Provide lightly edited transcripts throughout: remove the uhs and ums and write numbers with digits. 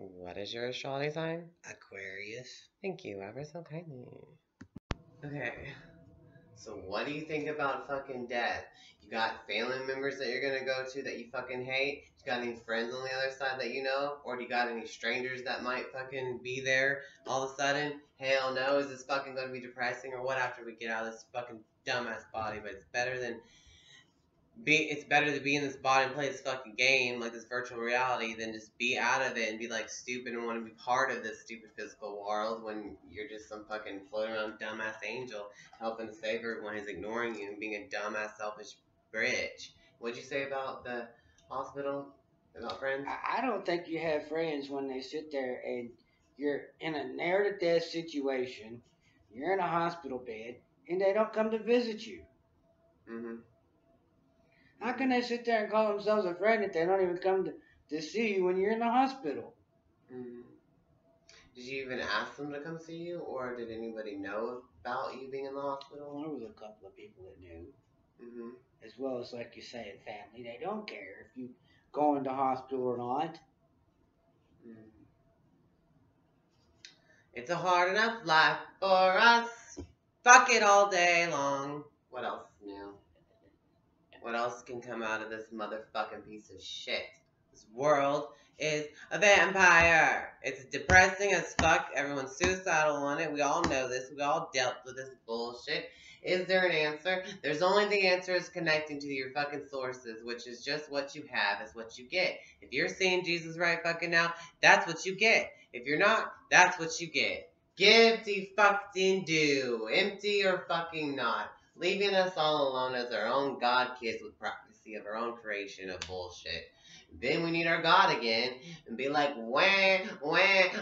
What is your astrology sign? Aquarius. Thank you ever so kindly. Okay. So what do you think about fucking death? You got family members that you're gonna go to that you fucking hate? You got any friends on the other side that you know? Or do you got any strangers that might fucking be there all of a sudden? Hell no, is this fucking gonna be depressing or what after we get out of this fucking dumbass body? But it's better to be in this body and play this fucking game, like this virtual reality, than just be out of it and be like stupid and want to be part of this stupid physical world when you're just some fucking floating around dumbass angel helping to save everyone who's ignoring you and being a dumbass selfish bitch. What'd you say about the hospital? About friends? I don't think you have friends when they sit there and you're in a near to death situation, you're in a hospital bed, and they don't come to visit you. Mm-hmm. How can they sit there and call themselves a friend if they don't even come to see you when you're in the hospital? Mm-hmm. Did you even ask them to come see you, or did anybody know about you being in the hospital? Well, there was a couple of people that knew. Mm-hmm. As well as, like you say, family. They don't care if you go into hospital or not. Mm-hmm. It's a hard enough life for us. Fuck it all day long. What else is new? What else can come out of this motherfucking piece of shit? This world is a vampire. It's depressing as fuck. Everyone's suicidal on it. We all know this. We all dealt with this bullshit. Is there an answer? There's only the answer is connecting to your fucking sources, which is just what you have is what you get. If you're seeing Jesus right fucking now, that's what you get. If you're not, that's what you get. Give to fucking do. Empty or fucking not. Leaving us all alone as our own God kids with prophecy of our own creation of bullshit. Then we need our God again and be like, wah, wah,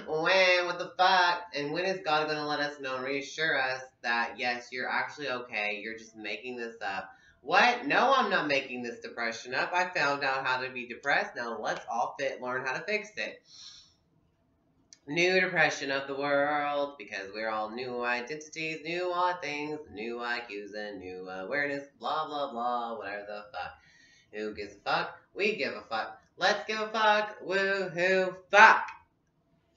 wah, what the fuck? And when is God going to let us know and reassure us that, yes, you're actually okay, you're just making this up? What? No, I'm not making this depression up. I found out how to be depressed. Now let's all learn how to fix it. New depression of the world, because we're all new identities, new odd things, new IQs, and new awareness, blah, blah, blah, whatever the fuck. Who gives a fuck? We give a fuck. Let's give a fuck. Woo-hoo, fuck.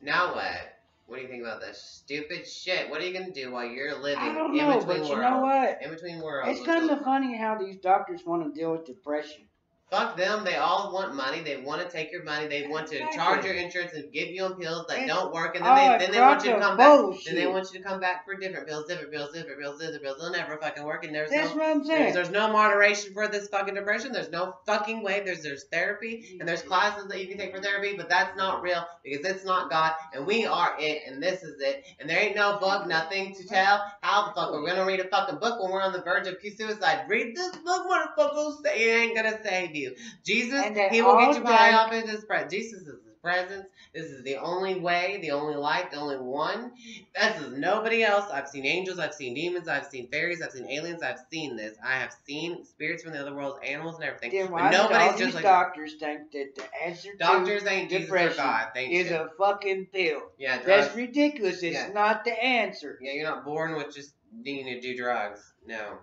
Now what? What do you think about this stupid shit? What are you going to do while you're living I don't know, in between but worlds? you know what? In between worlds. It's kind of funny how these doctors want to deal with depression. Fuck them. They all want money. They want to take your money. They want to charge your insurance and give you pills that don't work. And then they want you to come back. Then they want you to come back for different pills. They'll never fucking work. And That's what I'm saying. There's no moderation for this fucking depression. There's no fucking way. There's therapy and there's classes that you can take for therapy, but that's not real because it's not God and we are it and this is it. And there ain't no book, nothing to tell. How the fuck are we gonna read a fucking book when we're on the verge of suicide? Read this book, motherfucker. It ain't gonna save you. Jesus, he will get you by off in his presence. Jesus is his presence. This is the only way, the only life, the only one. This is nobody else. I've seen angels, I've seen demons, I've seen fairies, I've seen aliens, I've seen this. I have seen spirits from the other world, animals and everything. Then why do all these doctors think that the answer to depression is a fucking pill? Yeah, drugs. That's ridiculous. It's not the answer. Yeah, you're not born with just needing to do drugs. No.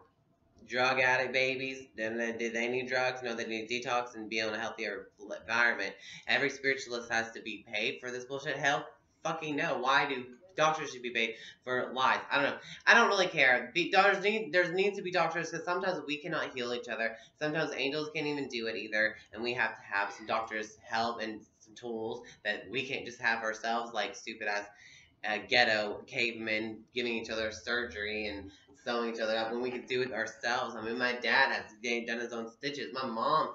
Drug addict babies, then did they need drugs? No, they need detox and be on a healthier environment. Every spiritualist has to be paid for this bullshit. Hell, fucking no. Why do doctors should be paid for lies? I don't know. I don't really care. There needs to be doctors because sometimes we cannot heal each other. Sometimes angels can't even do it either, and we have to have some doctors' help and some tools that we can't just have ourselves, like stupid ass ghetto cavemen giving each other surgery and sewing each other up when we could do it ourselves. I mean, my dad has done his own stitches. My mom,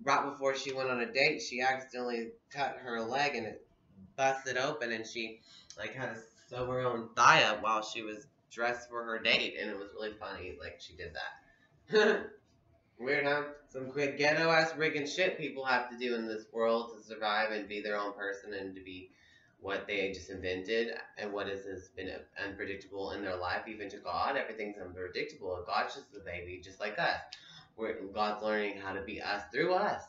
right before she went on a date, she accidentally cut her leg and it busted open, and she like had to sew her own thigh up while she was dressed for her date, and it was really funny. Like she did that. Weird, huh? Some quick ghetto ass rigging shit people have to do in this world to survive and be their own person and to be what they just invented and what has been unpredictable in their life, even to God. Everything's unpredictable. God's just a baby, just like us. God's learning how to be us through us.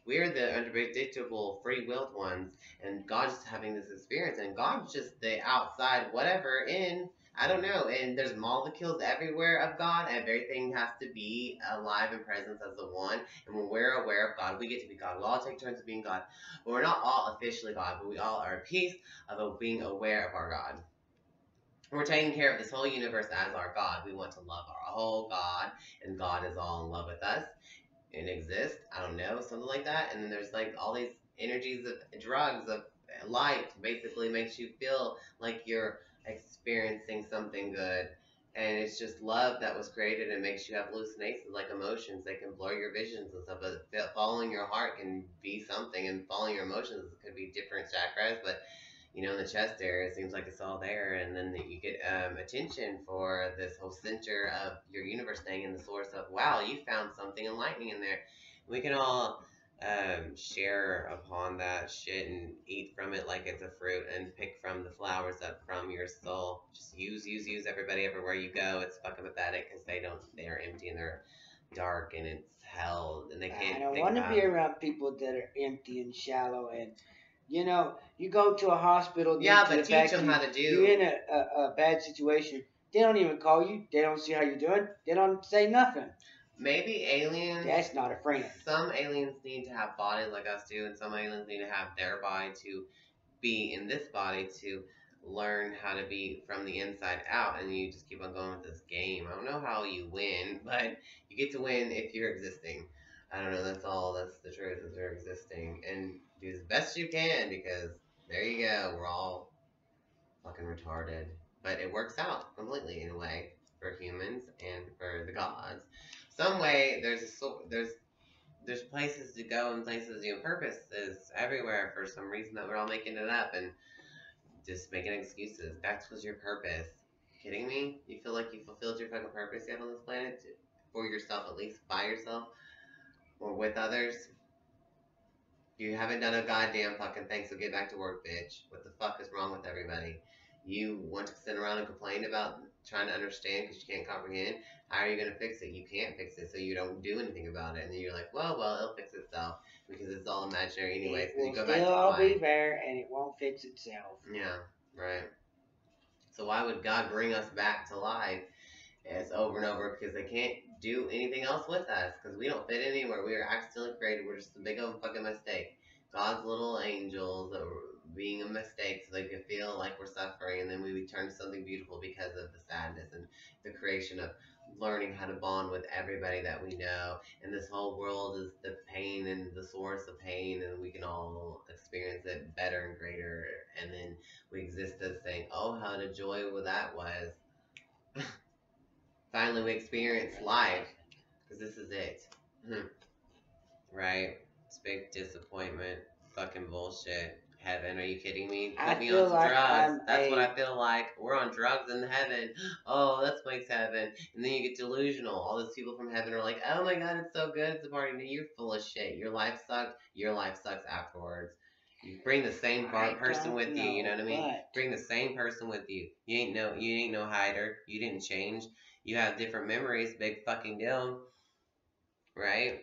We're the unpredictable, free-willed ones, and God's just having this experience, and God's just the outside, whatever, in, I don't know, and there's molecules everywhere of God, and everything has to be alive and present as the one, and when we're aware of God, we get to be God. We all take turns of being God. Well, we're not all officially God, but we all are a piece of being aware of our God. We're taking care of this whole universe as our God. We want to love our whole God, and God is all in love with us and exist. I don't know, something like that. And then there's like all these energies of drugs, of light, basically makes you feel like you're experiencing something good. And it's just love that was created and makes you have hallucinations, like emotions. They can blur your visions and stuff. But following your heart can be something, and following your emotions could be different chakras. But you know, in the chest area, it seems like it's all there, and then you get attention for this whole center of your universe thing and the source of, wow, you found something enlightening in there. We can all share upon that shit and eat from it like it's a fruit and pick from the flowers up from your soul. Just use everybody everywhere you go. It's fucking pathetic because they're empty and they're dark and it's hell and they can't. I don't think want to about be it. around people that are empty and shallow. And you know, you go to a hospital. Yeah, to but the teach fact them you, how to do. You're in a bad situation. They don't even call you. They don't see how you're doing. They don't say nothing. Maybe aliens. That's not a friend. Some aliens need to have bodies like us do, and some aliens need to have their body to be in this body to learn how to be from the inside out. And you just keep on going with this game. I don't know how you win, but you get to win if you're existing. I don't know. That's all. That's the truth. Is they're existing, and do as best you can because there you go. We're all fucking retarded, but it works out completely in a way for humans and for the gods. Some way there's places to go and places to do. Purpose is everywhere for some reason that we're all making it up and just making excuses. That was your purpose. Kidding me? You feel like you fulfilled your fucking purpose you have on this planet for yourself, at least by yourself or with others? You haven't done a goddamn fucking thing, so get back to work, bitch. What the fuck is wrong with everybody? You want to sit around and complain about trying to understand because you can't comprehend? How are you going to fix it? You can't fix it, so you don't do anything about it. And then you're like, well, it'll fix itself because it's all imaginary anyways. It You will go back still to all be quiet. there, and it won't fix itself. Yeah, right. So why would God bring us back to life as over and over? Because they can't do anything else with us because we don't fit anywhere. We are accidentally created. We're just a big old fucking mistake. God's little angels that were being a mistake so they could feel like we're suffering, and then we would turn to something beautiful because of the sadness and the creation of learning how to bond with everybody that we know. And this whole world is the pain and the source of pain, and we can all experience it better and greater. And then we exist as saying, oh, how the joy that was. Finally, we experience life because this is it. Right? It's big disappointment. Fucking bullshit. Heaven, are you kidding me? Put me on some drugs. That's what I feel like. We're on drugs in heaven. Oh, that's makes heaven. And then you get delusional. All those people from heaven are like, oh my god, it's so good. It's a party. You're full of shit. Your life sucked. Your life sucks afterwards. You bring the same person with you. You know what I mean? Bring the same person with you. You ain't no hider. You didn't change. You have different memories. Big fucking deal. Right?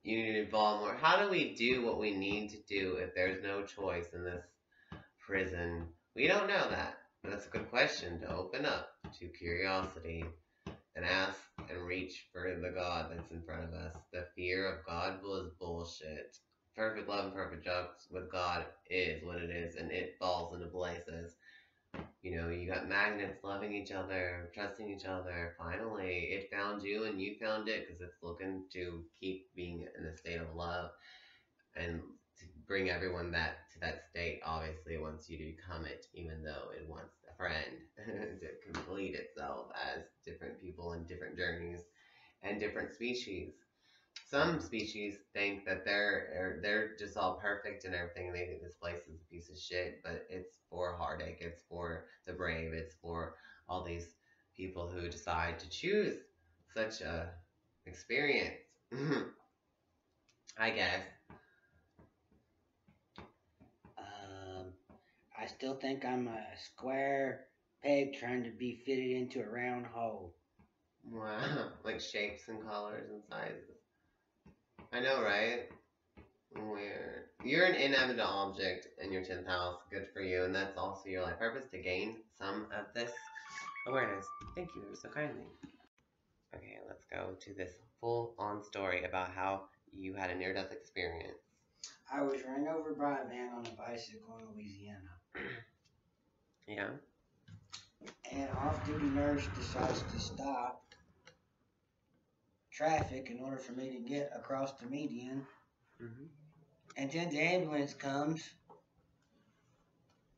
You need to evolve more. How do we do what we need to do if there's no choice in this prison? We don't know that. But that's a good question to open up to curiosity and ask and reach for the God that's in front of us. The fear of God was bullshit. Perfect love and perfect jokes with God is what it is, and it falls into places. You know, you got magnets loving each other, trusting each other. Finally, it found you and you found it because it's looking to keep being in a state of love and to bring everyone to that state. Obviously, it wants you to become it, even though it wants a friend to complete itself as different people and different journeys and different species. Some species think that they're just all perfect and everything, and they think this place is a piece of shit. But it's for heartache. It's for the brave. It's for all these people who decide to choose such a experience. I guess. I still think I'm a square peg trying to be fitted into a round hole. Wow, like shapes and colors and sizes. I know, right? Weird. You're an inanimate object in your 10th house. Good for you. And that's also your life purpose, to gain some of this awareness. Thank you so kindly. Okay, let's go to this full-on story about how you had a near-death experience. I was run over by a man on a bicycle in Louisiana. Yeah? And off-duty nurse decides to stop traffic in order for me to get across the median. Mm-hmm. And then the ambulance comes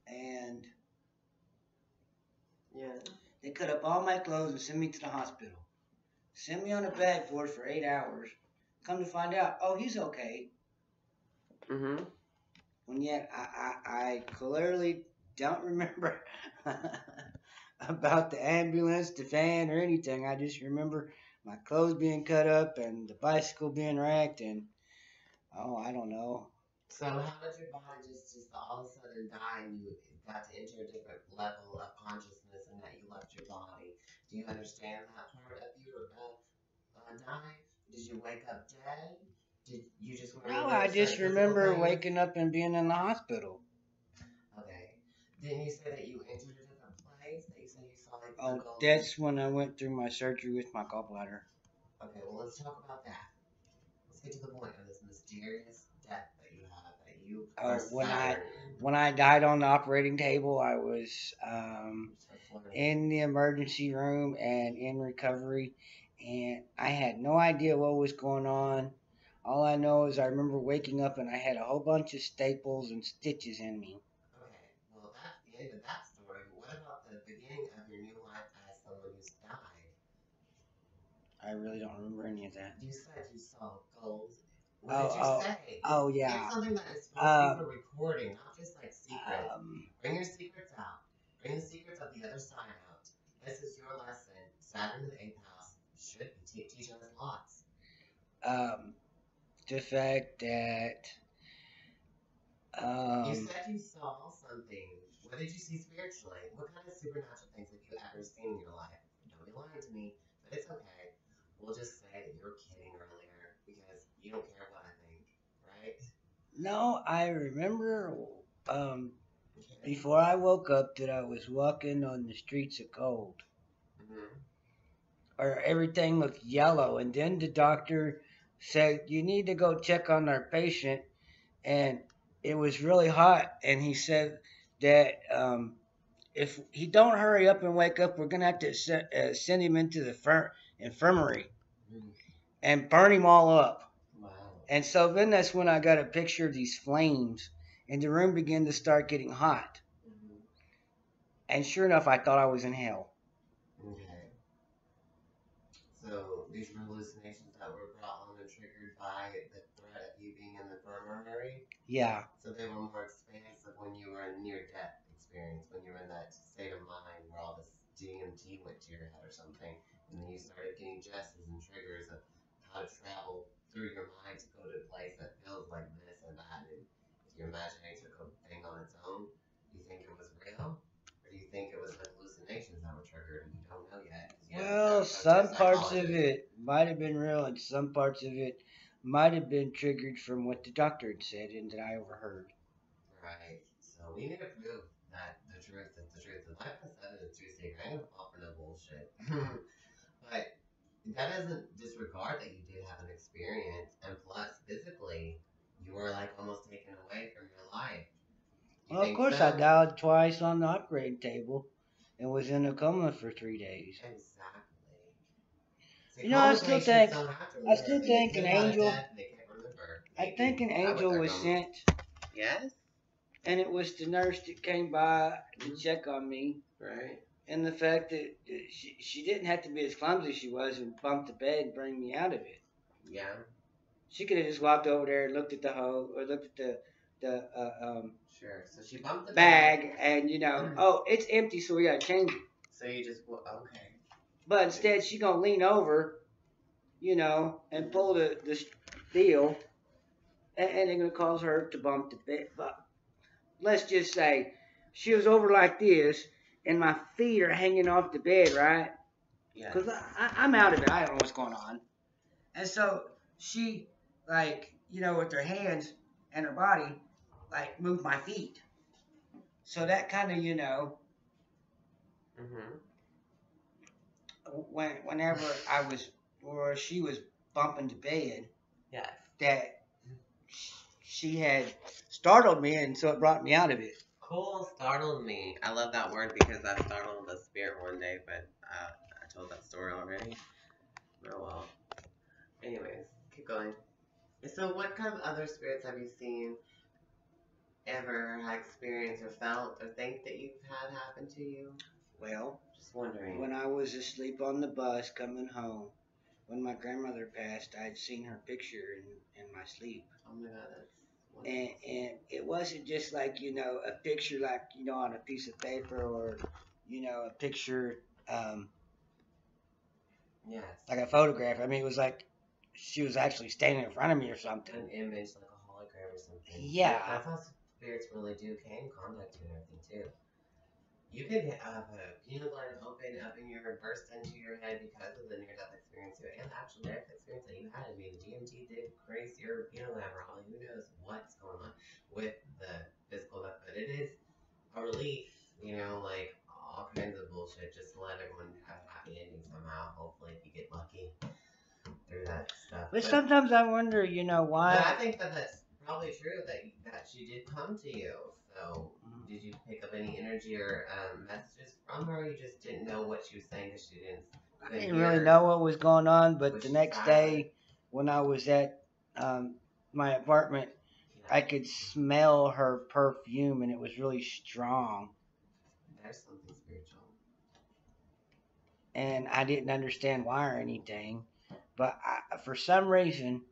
and they cut up all my clothes and send me to the hospital. Send me on a bed for 8 hours. Come to find out, oh, he's okay. Mm-hmm. And yet I clearly don't remember about the ambulance, the van, or anything. I just remember my clothes being cut up and the bicycle being wrecked and, oh, I don't know. So how did your body just all of a sudden die and you got to enter a different level of consciousness and that you left your body? Do you understand that part of you die? Did you wake up dead? Did you just remember? No, I just remember waking up and being in the hospital. Okay. Didn't you say that you entered a different place? That you said you saw like Oh, that's when I went through my surgery with my gallbladder. Okay, well let's talk about that. Let's get to the point of this mysterious death that you have. That you when I died on the operating table, I was in the emergency room and in recovery, and I had no idea what was going on. All I know is I remember waking up and I had a whole bunch of staples and stitches in me. Okay, well that's the end of that story. But what about the beginning of your new life as someone who's died? I really don't remember any of that. You said you saw gold. What did you say? Oh, yeah. It's something that is supposed to be for recording, not just like secrets. Bring your secrets out. Bring the secrets of the other side out. This is your lesson. Saturn in the 8th house should be teaching us lots. The fact that you said you saw something. What did you see spiritually? What kind of supernatural things have you ever seen in your life? Don't be lying to me, but it's okay. We'll just say that you were kidding earlier because you don't care what I think, right? No, I remember before I woke up that I was walking on the streets of gold. Mm-hmm. Or everything looked yellow, and then the doctor said, you need to go check on our patient, and it was really hot, and he said that if he don't hurry up and wake up, we're going to have to send him into the infirmary and burn him all up. Wow. And so then that's when I got a picture of these flames, and the room began to start getting hot. Mm-hmm. And sure enough, I thought I was in hell. Okay. So these were hallucinations that were brought on and triggered by the threat of you being in the infirmary? Yeah. So they were more expansive when you were in near-death experience, when you were in that state of mind where all this DMT went to your head or something, and then you started getting gestures and triggers of how to travel through your mind to go to a place that feels like this and that, and if your imagination took a thing on its own, do you think it was real? Or do you think it was hallucinations that were triggered and you don't know yet? Well, some parts of it might have been real, and some parts of it might have been triggered from what the doctor had said and that I overheard. Right. So we need to prove that the truth is the truth. And like I said in the truth secret, I ain't gonna fall for no bullshit. But that doesn't disregard that you did have an experience, and plus physically, you were like almost taken away from your life. Well, of course, I died twice on the operating table and was in a coma for 3 days. Exactly. So you know, I still think an angel. I think an angel was sent. Yes. And it was the nurse that came by to check on me. Right. And the fact that she didn't have to be as clumsy as she was and bump the bed and bring me out of it. Yeah. She could have just walked over there and looked at the hose or looked at the sure. So she bumped the bag and oh, it's empty, so we gotta change it. So you just okay. But instead, she gonna lean over, and pull the steel, and they're gonna cause her to bump the bed. But let's just say she was over like this, and my feet are hanging off the bed, right? Yeah. Because I'm out of it. I don't know what's going on. And so she, with her hands and her body, like, moved my feet. So that kind of, whenever I was, or she was bumping the bed, Yes. that she had startled me, and so it brought me out of it. Cool, startled me. I love that word because I startled a spirit one day, but I told that story already. Oh well. Anyways, keep going. So what kind of other spirits have you seen, ever had experienced or felt or think that you've had happen to you? Well, just wondering. When I was asleep on the bus coming home, when my grandmother passed, I'd seen her picture in my sleep. Oh my God, that's and it wasn't just like, a picture like, on a piece of paper or, a picture, yes, like a photograph. I mean, it was like she was actually standing in front of me or something. An image, like a hologram or something. Yeah. That's how spirits really do can contact you and everything too. You could have a pineal gland open up in your burst into your head because of the near-death experience and actual near-death experience that you had. I mean, the DMT did grace your pineal gland, probably. Who knows what's going on with the physical death, but it is a relief, like all kinds of bullshit, just to let everyone have a happy ending somehow. Hopefully, if you get lucky through that stuff. But sometimes I wonder, why. But I think that that's probably true that she did come to you. So, did you pick up any energy or messages from her? Or you just didn't know what she was saying because she didn't. I didn't really know what was going on, but the next day when I was at my apartment, I could smell her perfume, and it was really strong. There's something spiritual. And I didn't understand why or anything, but for some reason,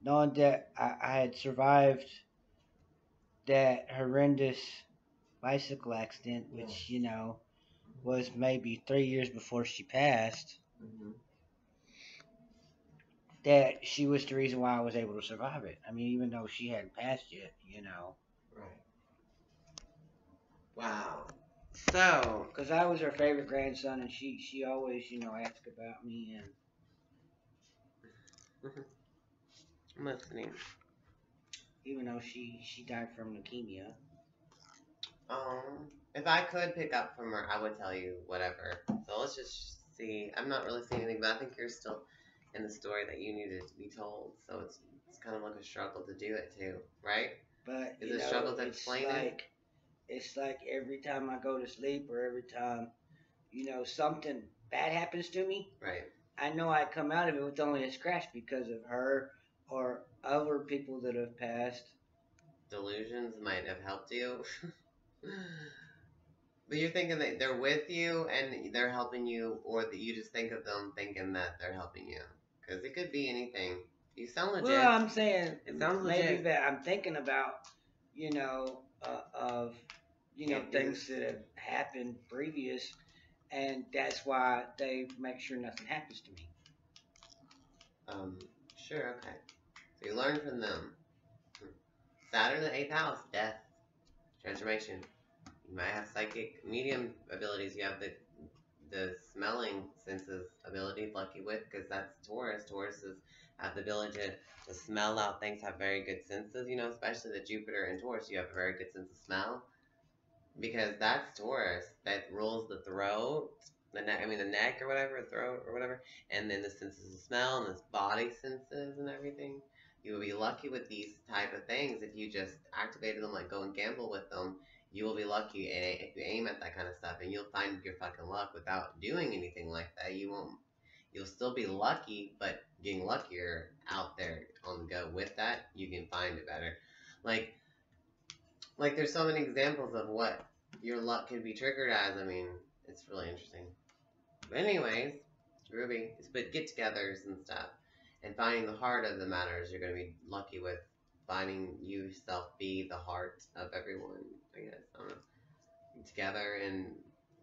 knowing that I had survived that horrendous bicycle accident, which, was maybe 3 years before she passed, that she was the reason why I was able to survive it. I mean, even though she hadn't passed yet, Right. Wow. So, because I was her favorite grandson, and she always, asked about me, and I'm listening. Even though she died from leukemia. If I could pick up from her, I would tell you whatever. So let's just see. I'm not really seeing anything, but I think you're still in the story that you needed to be told. So it's kind of like a struggle to do it too, right? But is it a struggle to explain it? It's like every time I go to sleep or every time, something bad happens to me. Right. I know I come out of it with only a scratch because of her or other people that have passed. Delusions might have helped you. But you're thinking that they're with you and they're helping you, or that you just think of them thinking that they're helping you? Because it could be anything. You sound legit. Well, I'm saying it sounds maybe legit. that I'm thinking about, things that have happened previous, and that's why they make sure nothing happens to me. Sure, okay. So you learn from them. Saturn in the 8th house, death, transformation. You might have psychic medium abilities. You have the smelling senses ability, lucky with, because that's Taurus. Tauruses have the ability to smell out things, have very good senses, especially the Jupiter in Taurus. You have a very good sense of smell. Because that's Taurus. That rules the throat, the neck or whatever, throat or whatever. And then the senses of smell and the body senses and everything. You will be lucky with these type of things if you just activated them, like go and gamble with them. You will be lucky if you aim at that kind of stuff, and you'll find your fucking luck without doing anything like that. You'll still be lucky, but getting luckier out there on the go with that, you can find it better. Like there's so many examples of what your luck can be triggered as. I mean, it's really interesting. But anyways, Ruby, but get-togethers and stuff, and finding the heart of the matters. You're going to be lucky with finding yourself be the heart of everyone, I guess. I don't know. Together in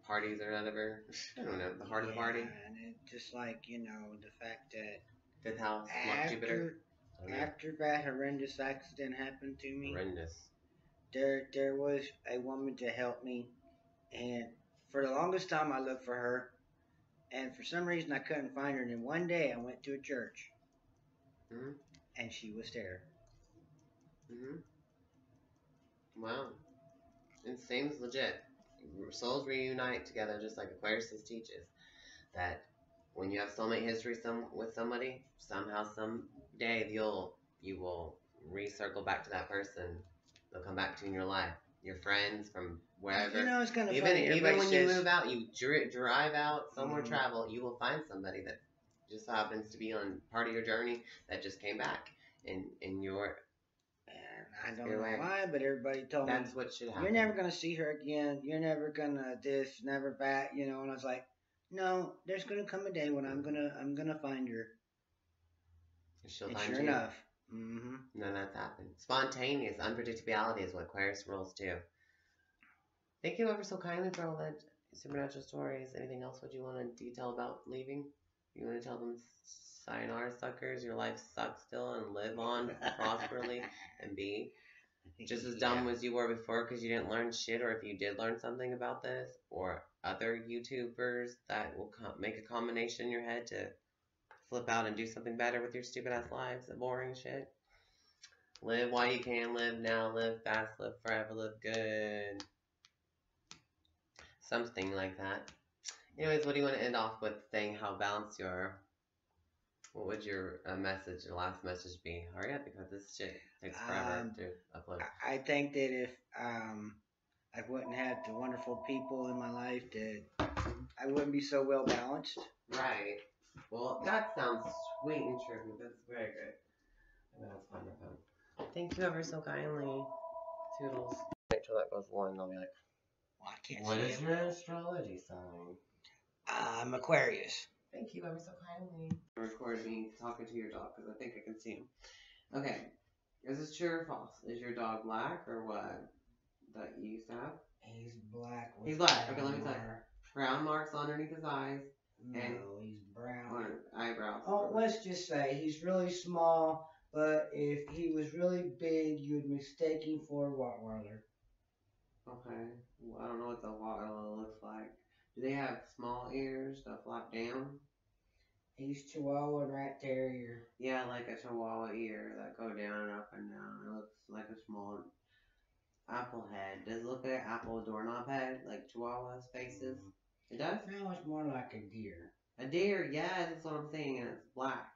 parties or whatever. I don't know. The heart of the party. And it's just like, the fact that 5th house, Jupiter. After that horrendous accident happened to me. Horrendous. There was a woman to help me, and for the longest time I looked for her, and for some reason I couldn't find her. And then one day I went to a church, and she was there. Wow. It seems legit. Souls reunite together just like Aquarius teaches. That when you have soulmate history with somebody, somehow, someday you will recircle back to that person. They'll come back to you in your life. Your friends from wherever. You know, it's kind of even funny. Even when says, you move out, you drive out somewhere, travel, you will find somebody that just happens to be on part of your journey that just came back in your. And I don't know why, but everybody told me that's what should happen. You're never gonna see her again. You're never gonna this, never that. You know, and I was like, no, there's gonna come a day when I'm gonna find her. She'll and find sure you. enough. Mm-hmm. None of that's happened. Spontaneous unpredictability is what Aquarius rules too. Thank you ever so kindly for all that supernatural stories. Anything else would you want to detail about leaving? You want to tell them sayonara, suckers, your life sucks still, and live on prosperly and be just as dumb as you were before because you didn't learn shit, or if you did learn something about this, or other YouTubers that will make a combination in your head to flip out and do something better with your stupid ass lives, the boring shit. Live while you can, live now, live fast, live forever, live good. Something like that. Anyways, what do you want to end off with saying how balanced you are? What would your message, your last message be? Hurry up because this shit takes forever to upload. I think that if I wouldn't have the wonderful people in my life, that I wouldn't be so well balanced. Right. Well, that sounds sweet and true. That's very good. That's wonderful. Thank you ever so kindly. Toodles. Wait till that goes one, I'll be like, well, I can't what see is your astrology sign? I'm Aquarius. Thank you ever so kindly. Record me talking to your dog because I think I can see him. Okay. Is this true or false? Is your dog black or what? That you used to have? He's black. He's black. Okay, let me tell you. Brown marks underneath his eyes. No, he's brown. On eyebrows. Oh, let's just say he's really small, but if he was really big, you'd mistake him for a Rottweiler. Okay. Well, I don't know what the Rottweiler looks like. Do they have small ears that flap down? He's Chihuahua and Rat Terrier. Yeah, like a Chihuahua ear that go down and up and down. It looks like a small apple head. Does it look like an apple doorknob head, like Chihuahua's faces? It does? No, it's more like a deer. A deer, yeah, that's what I'm saying, and it's black.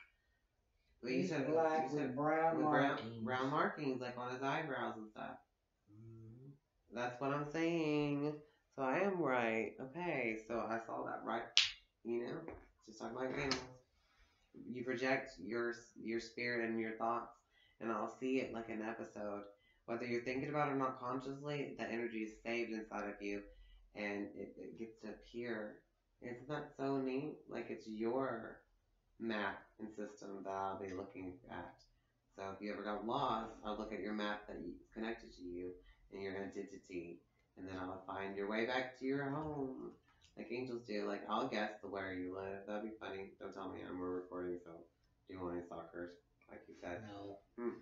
But He's black with brown markings. Brown markings, like on his eyebrows and stuff. Mm-hmm. That's what I'm saying. So I am right. Okay, so I saw that right. You know, just talking like animals. You project your spirit and your thoughts, and I'll see it like an episode. Whether you're thinking about it or not consciously, that energy is saved inside of you, and it gets to appear. Isn't that so neat? Like it's your map and system that I'll be looking at. So if you ever got lost, I'll look at your map that is connected to you and your identity, and then I'll find your way back to your home, like angels do. Like I'll guess where you live. That'd be funny. Don't tell me I'm recording, so do you want any stalkers, like you said? No.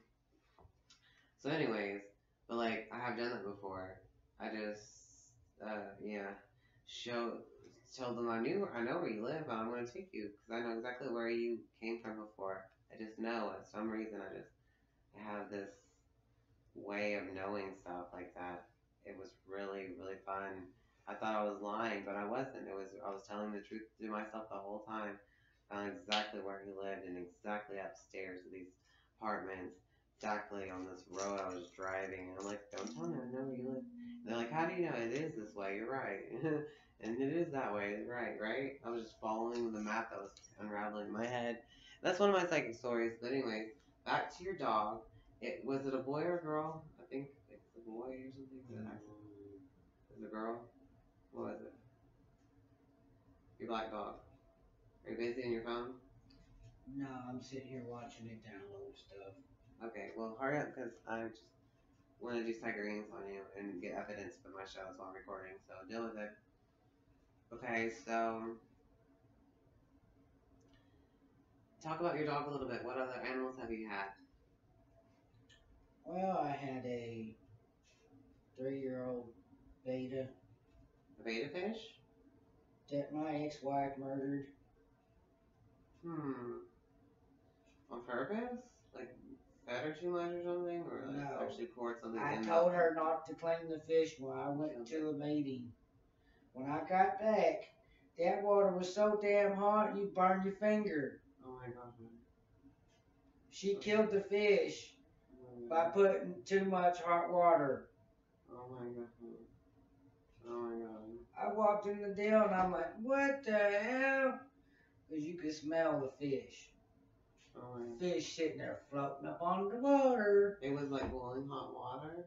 So anyways, but like I have done that before. I just told them I know where you live, but I'm gonna take you because I know exactly where you came from before. I just know at some reason I have this way of knowing stuff like that. It was really, really fun. I thought I was lying, but I wasn't. I was telling the truth to myself the whole time. Found exactly where he lived and exactly upstairs in these apartments, exactly on this road I was driving. And I'm like, don't tell me I know where you live. And they're like, how do you know? It is this way. You're right. And it is that way. Right? I was just following the map that was unraveling in my head. That's one of my psychic stories. But anyways, back to your dog. Was it a boy or a girl? I think it's a boy or something. Is it a girl? What was it? Your black dog. Are you busy on your phone? No, I'm sitting here watching it download stuff. Okay, well hurry up because I just want to do psychic readings on you and get evidence for my shows while I'm recording, so deal with it. Okay, so talk about your dog a little bit. What other animals have you had? Well, I had a 3-year-old beta. A beta fish? That my ex-wife murdered. On purpose? Like fed her too much or something? Or like No. actually poured something I in told her not to clean the fish when I went to the meeting. When I got back, that water was so damn hot you burn your finger. Oh my god. She killed the fish by putting too much hot water. Oh my god. Oh my god. I walked in the deal and I'm like, what the hell? Because you could smell the fish. Oh my god. Fish sitting there floating up on the water. It was like boiling hot water?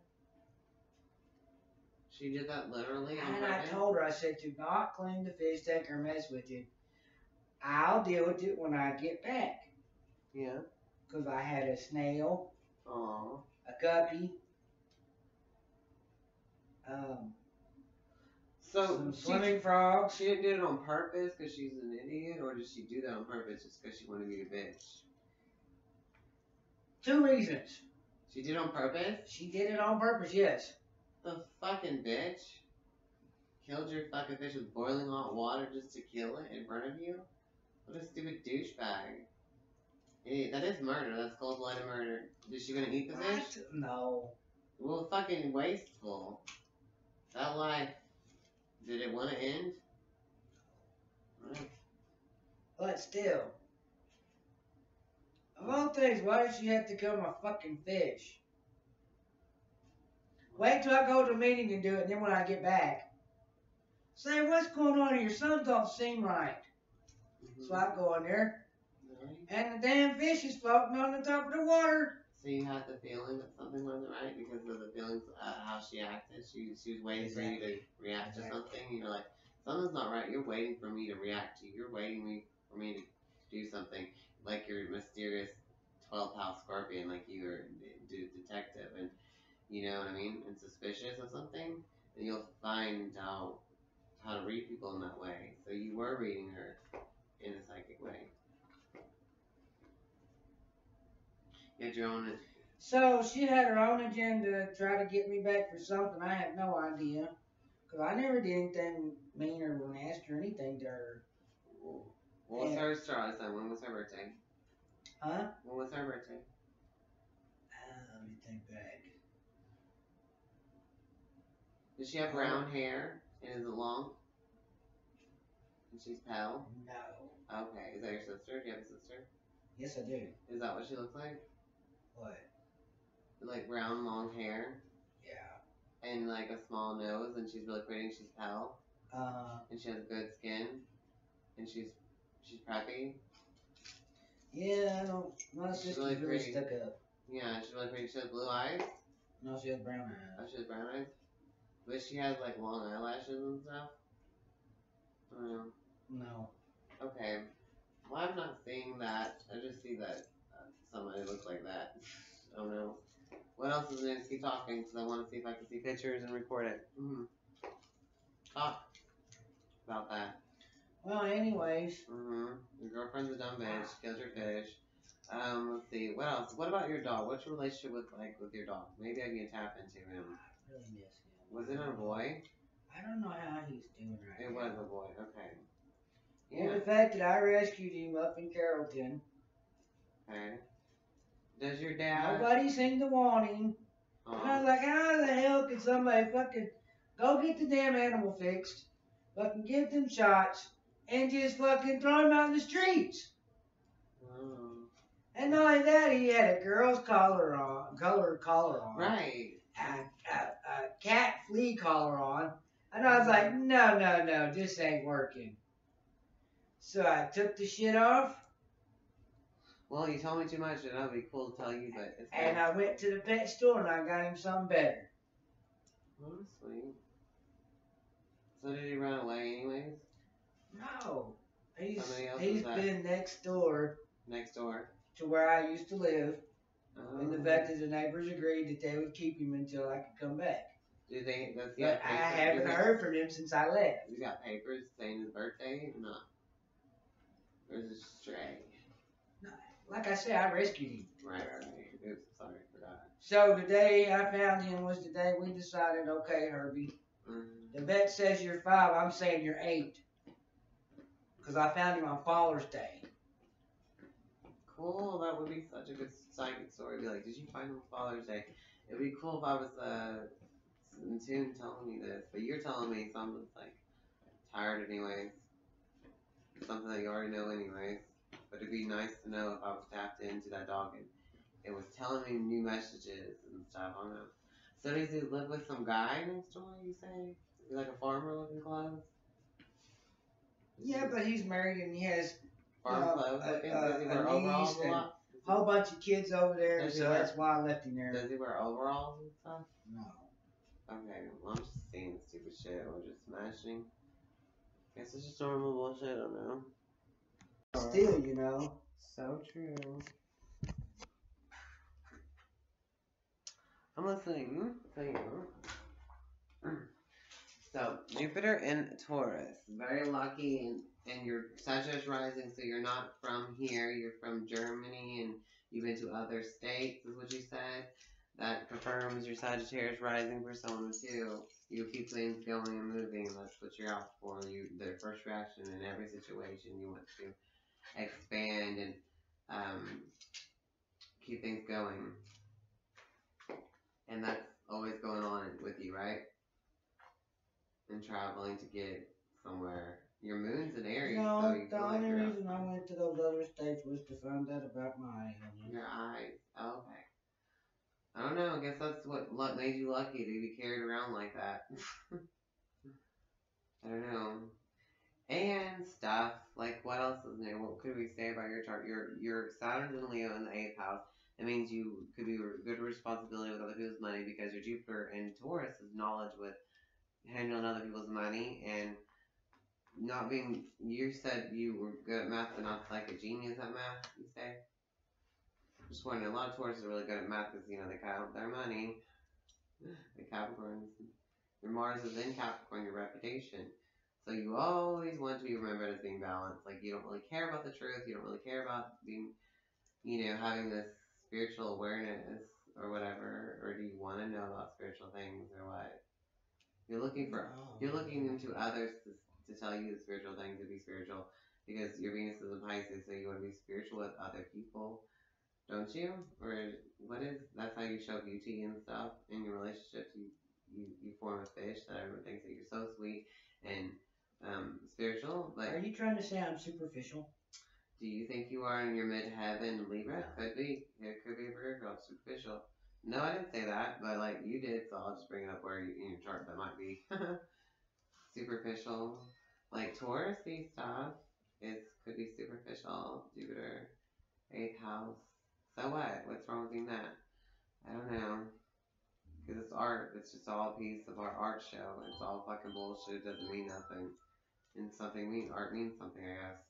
She did that literally on And I purpose? told her, I said, do not clean the fish, take her mess with it. I'll deal with it when I get back. Yeah. Because I had a snail, Aww. a guppy, some swimming frogs. She didn't do it on purpose because she's an idiot, or did she do that on purpose just because she wanted to be a bitch? 2 reasons. She did it on purpose? She did it on purpose, yes. The fucking bitch? Killed your fucking fish with boiling hot water just to kill it in front of you? What a stupid douchebag. Hey, that is murder. That's cold-blooded murder. Is she gonna eat the fish? No. Well, fucking wasteful. That life, did it want to end? Right. But still. Of all things, why does she have to kill my fucking fish? Wait till I go to a meeting and do it, and then when I get back, say, what's going on here? Something don't seem right. So I go in there, and the damn fish is floating on the top of the water. So you had the feeling that something wasn't right because of the feelings, how she acted. She was waiting for you to react to something. You're like, something's not right. You're waiting for me to react to you. You're waiting for me to do something. Like your mysterious 12th house Scorpion, like you were detective, and you know what I mean, and suspicious of something, and you'll find out how to read people in that way. So you were reading her in a psychic way. You had your own. So she had her own agenda to try to get me back for something. I have no idea, because I never did anything mean or nasty or anything to her. What was her star sign? When was her birthday? Huh? When was her birthday? Let me think back. Does she have brown hair? And is it long? And she's pale? No. Okay. Is that your sister? Do you have a sister? Yes, I do. Is that what she looks like? What? Like brown, long hair? Yeah. And like a small nose, and she's really pretty, and she's pale? And she has good skin? And she's preppy? Yeah, I don't. My sister's really really pretty. stuck up. Yeah, she's really pretty. She has blue eyes? No, she has brown eyes. Oh, she has brown eyes? But she has like long eyelashes and stuff? I don't know. No. Okay. Well, I'm not seeing that. I just see that somebody looks like that. I don't know. What else is news? Keep talking, because I want to see if I can see pictures and record it. Talk about that. Well, anyways. Your girlfriend's a dumb bitch. Killed your fish. Let's see. What else? What about your dog? What's your relationship with your dog? Maybe I can tap into him. I really miss him. Was it a boy? I don't know how he's doing right now. It was a boy. Okay. Yeah. And the fact that I rescued him up in Carrollton. Okay. Does your dad? Nobody seemed to want him. And I was like, how the hell could somebody fucking go get the damn animal fixed, fucking give them shots, and just fucking throw him out in the streets? And not only that, he had a girl's collar on. Right. A cat flea collar on. And I was like, no, this ain't working. So I took the shit off. Well, you told me too much, and that would be cool to tell you, but it's And nice. I went to the pet store and I got him something better. Oh, sweet. So did he run away anyways? No. He's Somebody else been next door Next door. to where I used to live. Oh. And the fact that the neighbors agreed that they would keep him until I could come back. Do they? Does he But have I papers? haven't heard from him since I left. You got papers saying his birthday or not? Or is it stray? Like I said, I rescued him. Right. Oops, sorry, forgot. So the day I found him was the day we decided, okay, Herbie, the vet says you're 5, I'm saying you're 8. Because I found him on Father's Day. cool. That would be such a good psychic story. Be like, did you find him Father's Day? It'd be cool if I was in tune telling me this, but you're telling me something's like tired anyways. Something that you already know anyways. But it'd be nice to know if I was tapped into that dog and it was telling me new messages and stuff. I don't know. So does he live with some guy next door, you say? Is he like a farmer looking clothes? Yeah, but he's married and he has farm clothes looking? Does he wear a overalls niece a and lot? a whole bunch of kids over there, Does he so wear- that's why I left him there. Does he wear overalls and stuff? No. Okay, well, I'm just saying stupid shit or just imagining. Guess it's just normal bullshit, I don't know. Still, you know. So true. I'm listening to you. So, Jupiter in Taurus. Very lucky and you're Sagittarius rising, so you're not from here. You're from Germany and you've been to other states, is what you said. That confirms your Sagittarius rising persona too. You keep things going and moving. That's what you're out for. The first reaction in every situation. You want to expand and keep things going. And that's always going on with you, right? And traveling to get somewhere. Your moon's in Aries, No, so you the feel like only you're reason I went to those other states was to find out about my alien. your eyes. Oh, okay. I don't know. I guess that's what made you lucky to be carried around like that. I don't know. And stuff. Like, what else is new? What could we say about your chart? Your Saturn's in Leo in the 8th house. That means you could be good responsibility with other people's money because your Jupiter in Taurus is knowledge with handling other people's money and not being. You said you were good at math, but not like a genius at math. You say. Just wondering. A lot of Taurus are really good at math because they count their money. The Capricorns. Your Mars is in Capricorn. Your reputation. So you always want to be remembered as being balanced. Like you don't really care about the truth. You don't really care about being, having this spiritual awareness or whatever. Or do you want to know about spiritual things or what? You're looking into others to tell you the spiritual things, to be spiritual. Because your Venus is in Pisces, so you want to be spiritual with other people. Don't you? Or that's how you show beauty and stuff in your relationships. You form a fish that everyone thinks that you're so sweet and spiritual. Like, are you trying to say I'm superficial? Do you think you are in your mid-heaven Libra? Could be. It could be a bird girl, superficial. No, I didn't say that, but like you did, so I'll just bring it up where in your chart that might be superficial. Like Taurus-y stuff could be superficial. Jupiter, 8th house. So what? What's wrong with being that? I don't know. Because it's art. It's just all a piece of our art show. It's all fucking bullshit. It doesn't mean nothing. And art means something, I guess.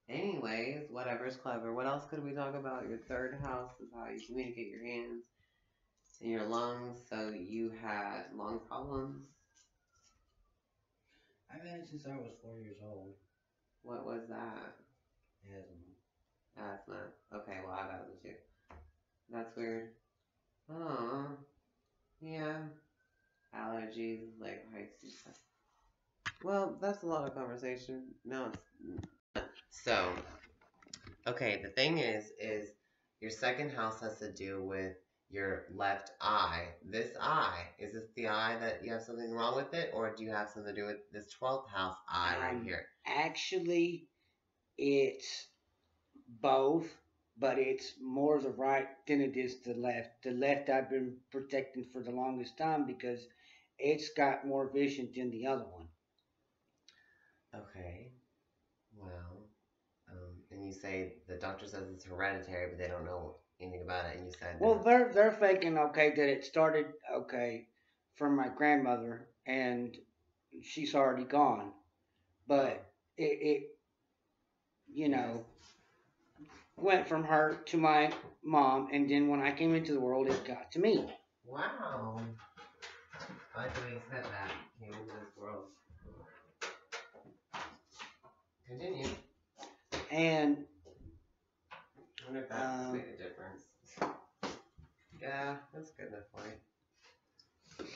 Anyways, whatever's clever. What else could we talk about? Your 3rd house is how you communicate your hands and your lungs. So you had lung problems. I've had it since I was 4 years old. What was that? Asthma. Okay, well, I've had asthma too. That's weird. Oh, yeah. Allergies, like Pisces stuff. Well, that's a lot of conversation. No, it's... So, okay, the thing is your 2nd house has to do with your left eye. This eye, is this the eye that you have something wrong with it? Or do you have something to do with this 12th house eye right here? Actually, it's both, but it's more the right than it is the left. The left I've been protecting for the longest time because it's got more vision than the other one. Okay. Well, and you say the doctor says it's hereditary, but they don't know anything about it, and you said... Well, they're thinking, okay, that it started, from my grandmother, and she's already gone. But it went from her to my mom, and then when I came into the world, it got to me. Wow. I like the way you said that. Came into this world. Continue. And I wonder if that made a difference. Yeah, that's good enough for you.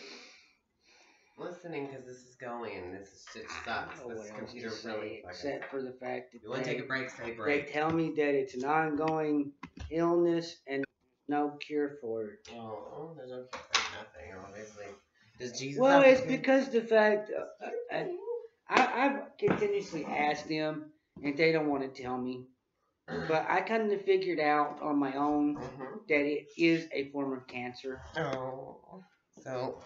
listening because this is going. This shit sucks. This computer really fucking except for the fact that you want to take a break, say they break. tell me that it's an ongoing illness and no cure for it. Oh, there's no cure for nothing, obviously. Does Jesus Well, have it's a cure? because the fact I've continuously asked them and they don't want to tell me. But I kind of figured out on my own that it is a form of cancer. Oh. So.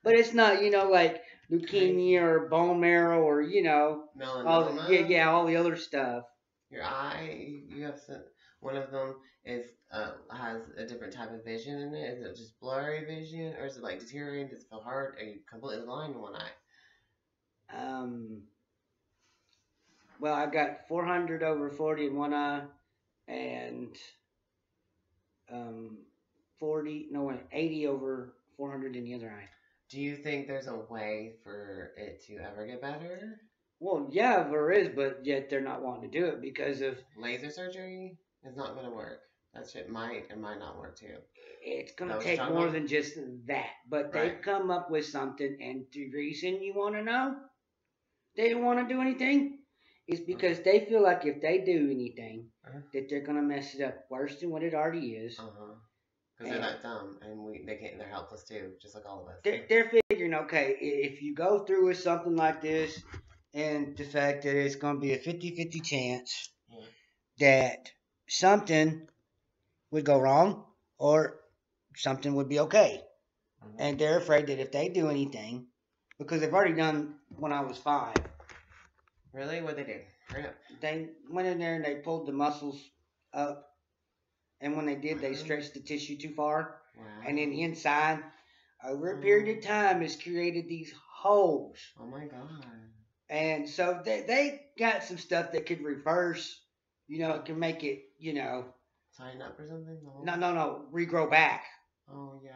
But it's not, like leukemia or bone marrow or, melanoma. all the other stuff. Your eye, you have some. One of them is has a different type of vision in it. Is it just blurry vision, or is it like deteriorating? Does it feel hard? Are you completely blind in one eye? Well, I got 400/40 in one eye, and 80/400 in the other eye. Do you think there's a way for it to ever get better? Well, yeah, there is, but yet they're not wanting to do it because of laser surgery. Is not going to work. That shit might not work too. It's going to take more than just that. But they've come up with something, and the reason you want to know they don't want to do anything is because they feel like if they do anything, that they're going to mess it up worse than what it already is. Because they're that dumb, and they're helpless too, just like all of us. They're figuring, okay, if you go through with something like this, and the fact that it's going to be a 50-50 chance that something would go wrong or something would be okay. And they're afraid that if they do anything, because they've already done when I was 5. Really? What'd they do? Hurry up. They went in there and they pulled the muscles up. And when they did, they stretched the tissue too far. Wow. And then inside, over a period of time, it's created these holes. Oh my God. And so they got some stuff that could reverse, it can make it, Sign up or something? No, regrow back. Oh, yeah.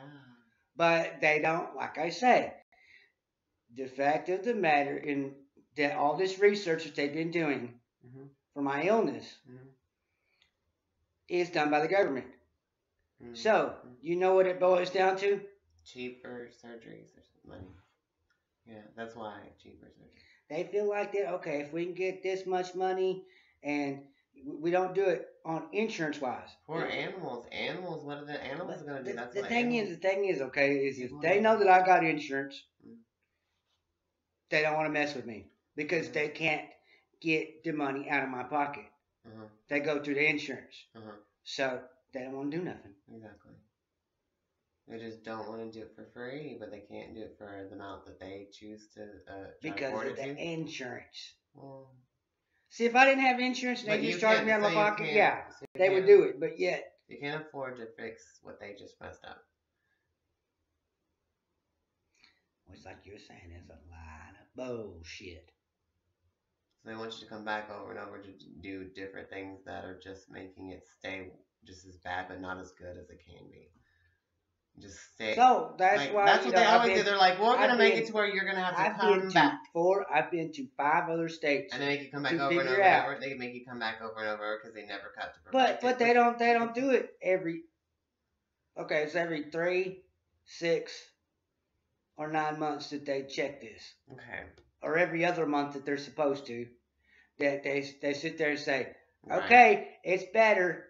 But they don't, like I say, the fact of the matter in that all this research that they've been doing for my illness is done by the government. So, you know what it boils down to? Cheaper surgeries or money. Yeah, that's why cheaper surgeries. They feel like that, okay, if we can get this much money and we don't do it on insurance-wise. Poor animals. Animals, what are the animals going to do? The thing is, okay, is if they know that I got insurance, they don't want to mess with me because they can't get the money out of my pocket. They go through the insurance. So they don't want to do nothing. Exactly. They just don't want to do it for free, but they can't do it for the amount that they choose to because of the insurance. Well, see, if I didn't have insurance and they just charged me out of my pocket, they would do it. But yet, you can't afford to fix what they just messed up. It's like you're saying, it's a lot of bullshit. So they want you to come back over and over to do different things that are just making it stay just as bad, but not as good as it can be. Just stay. So that's why that's what they always do. They're like, we're gonna make it to where you're gonna have to come back. I've been to 5 other states. And they make you come back over and over and over. They make you come back over and over because they never cut to perfect. But they don't do it every. Okay, it's every 3, 6, or 9 months that they check this. Okay. Or every other month that they're supposed to. That they sit there and say, okay, it's better.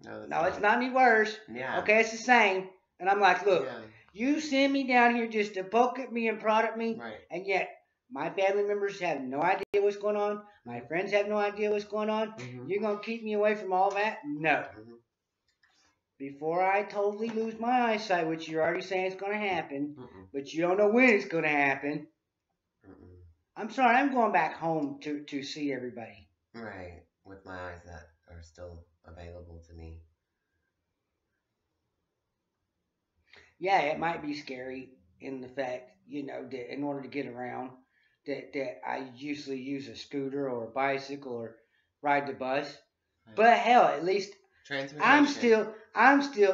No, it's not any worse. Yeah. Okay, it's the same. And I'm like, look, you send me down here just to poke at me and prod at me, and yet my family members have no idea what's going on. My friends have no idea what's going on. You're going to keep me away from all that? No. Before I totally lose my eyesight, which you're already saying it's going to happen, but you don't know when it's going to happen. I'm sorry, I'm going back home to see everybody. Right, with my eyes that are still available to me. Yeah, it might be scary in the fact, that in order to get around, that I usually use a scooter or a bicycle or ride the bus. Right. But hell, at least I'm still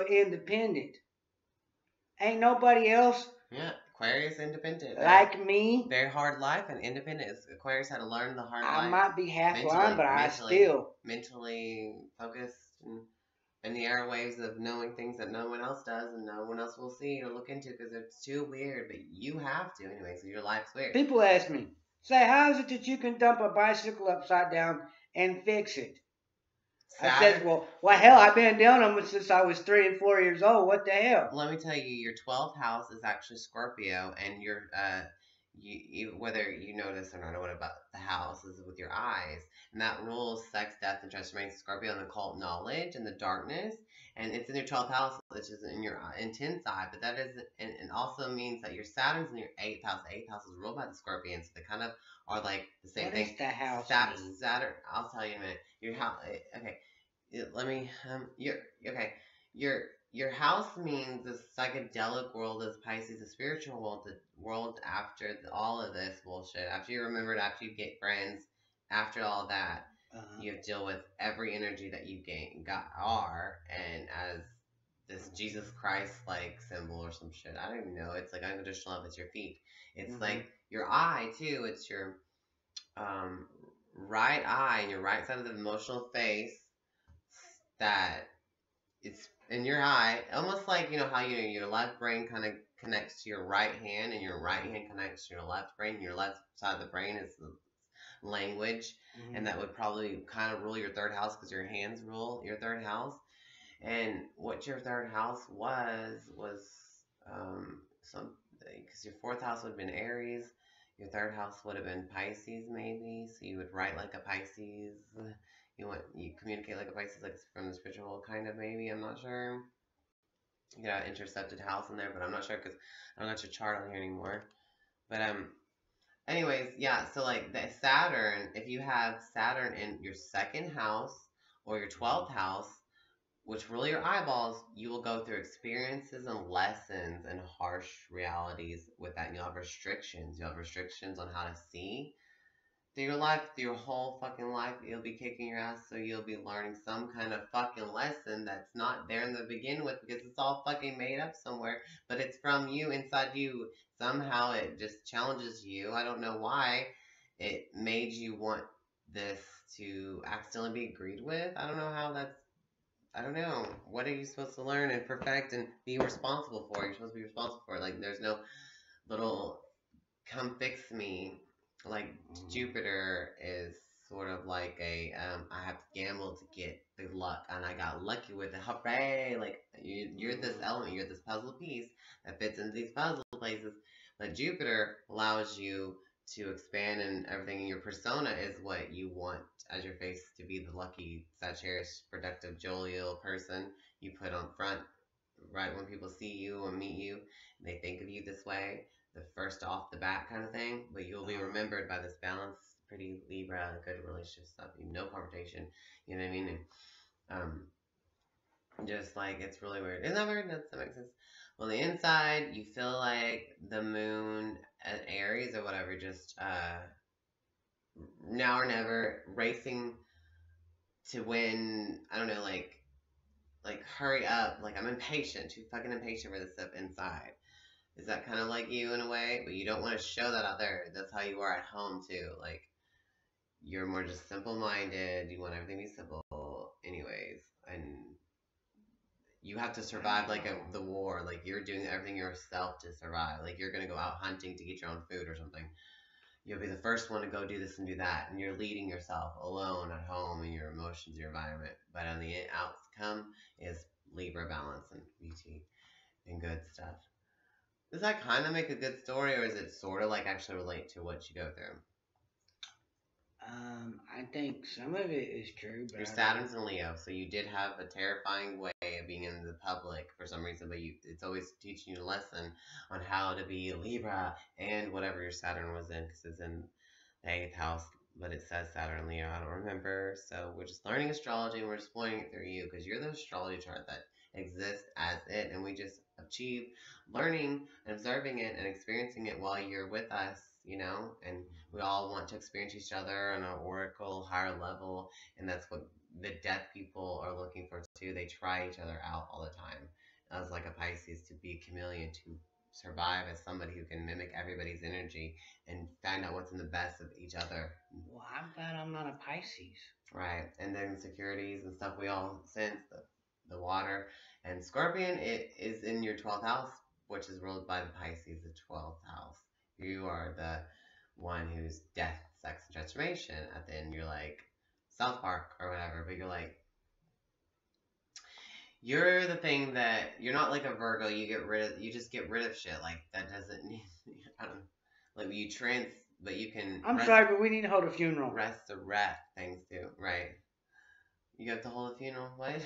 independent. Ain't nobody else. Yeah, Aquarius independent. Like me. Very hard life and independent. Aquarius had to learn the hard life. I might be half blind, but I still mentally focused and the airwaves of knowing things that no one else does and no one else will see or look into because it's too weird, but you have to anyway, so your life's weird. People ask me, say, how is it that you can dump a bicycle upside down and fix it? Saturn? I said, well, hell, I've been down them since I was 3 and 4 years old. What the hell? Let me tell you, your 12th house is actually Scorpio, and your you whether you notice or not, what about the house is with your eyes, and that rules sex, death, and transformation. Scorpio and occult knowledge and the darkness, and it's in your 12th house, which is in your intense eye. But that is, and also means that your Saturn's in your 8th house. The 8th house is ruled by the Scorpion, so they kind of are like the same thing. What is the house? Saturn. I'll tell you in a minute. Your house. Okay. Let me. Your house means the psychedelic world is Pisces, the spiritual world, the world after all of this bullshit. After you remember it, after you get friends, after all that, you have to deal with every energy that you are, and as this Jesus Christ like symbol or some shit. I don't even know. It's like unconditional love. It's your feet. It's like your eye too. It's your right eye and your right side of the emotional face that it's in your eye, almost like, you know, how your left brain kind of connects to your right hand and your right hand connects to your left brain. Your left side of the brain is the language, and that would probably kind of rule your third house because your hands rule your third house. And what your third house was something, because your fourth house would have been Aries, your third house would have been Pisces maybe, so you would write like a Pisces. You communicate like a Pisces, like from the spiritual kind of, maybe, I'm not sure. You got intercepted house in there, but I'm not sure because I don't got your chart on here anymore. But anyways, yeah, so like the Saturn, if you have Saturn in your second house or your 12th house, which rule your eyeballs, you will go through experiences and lessons and harsh realities with that. And you'll have restrictions. You'll have restrictions on how to see. Through your life, through your whole fucking life, you'll be kicking your ass, so you'll be learning some kind of fucking lesson that's not there in the begin with because it's all fucking made up somewhere, but it's from you, inside you. Somehow it just challenges you. I don't know why it made you want this to accidentally be agreed with. I don't know how that's, I don't know. What are you supposed to learn and perfect and be responsible for? You're supposed to be responsible for it. Like, there's no little come fix me. Like Jupiter is sort of like a I have to gamble to get the luck, and I got lucky with it. Hooray! Like you're this element, you're this puzzle piece that fits into these puzzle places. But Jupiter allows you to expand, and everything in your persona is what you want as your face to be the lucky Sagittarius, productive, jovial person you put on front right when people see you and meet you. They think of you this way, the first off the bat kind of thing, but you'll be remembered by this balance, pretty Libra, good relationship stuff, no confrontation, you know what I mean? And just like, it's really weird. Isn't that weird? Does that make sense? On the inside, you feel like the moon at Aries or whatever, just now or never, racing to win. I don't know, like hurry up, like I'm impatient, too fucking impatient for this stuff inside. Is that kind of like you in a way? But you don't want to show that out there. That's how you are at home too. Like, you're more just simple-minded. You want everything to be simple anyways. And you have to survive like the war. Like, you're doing everything yourself to survive. Like, you're going to go out hunting to get your own food or something. You'll be the first one to go do this and do that. And you're leading yourself alone at home in your emotions, your environment. But on the outcome is Libra balance and beauty and good stuff. Does that kind of make a good story, or is it sort of like actually relate to what you go through? I think some of it is true. But your Saturn's in Leo, so you did have a terrifying way of being in the public for some reason, but it's always teaching you a lesson on how to be a Libra and whatever your Saturn was in, because it's in the 8th house, but it says Saturn and Leo. I don't remember, so we're just learning astrology, and we're just pointing it through you, because you're the astrology chart that exists as it, and we just achieve learning and observing it and experiencing it while you're with us, you know, and we all want to experience each other on an oracle higher level, and that's what the deaf people are looking for too. They try each other out all the time as like a Pisces, to be a chameleon, to survive as somebody who can mimic everybody's energy and find out what's in the best of each other. Well, I'm glad I'm not a Pisces. Right, and then insecurities and stuff, we all sense that the water. And Scorpion, it is in your 12th house, which is ruled by the Pisces, the 12th house. You are the one who's death, sex, and transformation. At the end, you're like South Park or whatever, but you're the thing that you're not like a Virgo. You just get rid of shit. Like that doesn't need. I don't know. Like but you can. I'm sorry, but we need to hold a funeral. Resurrect things too, right? You have to hold a funeral. What?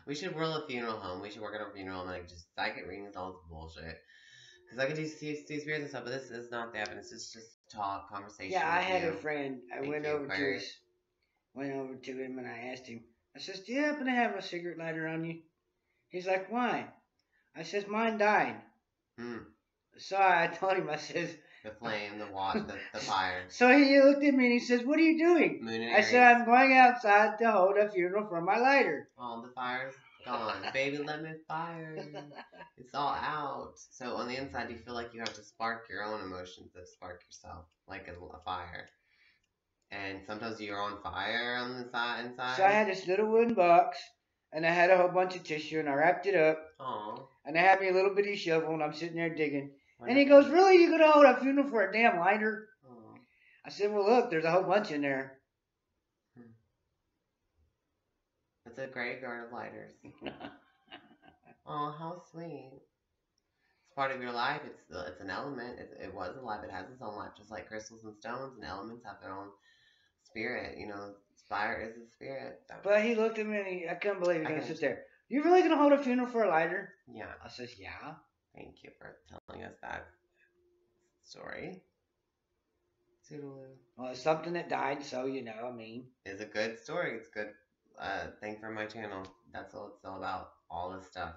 We should roll a funeral home. We should work at a funeral home, like just psychic readings, all this bullshit. Because I could do see spirits and stuff, but this is not that. It's just talk, conversation. Yeah, I had a friend. I went over to him and I asked him. I says, "Do you happen to have a cigarette lighter on you?" He's like, "Why?" I says, "Mine died." So I told him. I says, the flame, the fire. So he looked at me and he says, "What are you doing?" I said, "I'm going outside to hold a funeral for my lighter." Oh, the fire's gone. Baby, let me fire. It's all out. So on the inside, you feel like you have to spark your own emotions to spark yourself, like a fire. And sometimes you're on fire on the inside. So I had this little wooden box, and I had a whole bunch of tissue, and I wrapped it up. Aww. And I had me a little bitty shovel, and I'm sitting there digging. And he goes, "Really? You gonna hold a funeral for a damn lighter?" Aww. I said, "Well, look, there's a whole bunch in there." It's a graveyard of lighters. Oh, how sweet. It's part of your life. It's an element. It was a life. It has its own life, just like crystals and stones and elements have their own spirit. You know, fire is a spirit. But he looked at me and I couldn't believe he was going to sit there. "You really going to hold a funeral for a lighter?" Yeah. I says, "Yeah." Thank you for telling us that story. Toodaloo. Well, it's something that died, so, you know, I mean. It's a good story. It's a good thing for my channel. That's all it's all about. All this stuff.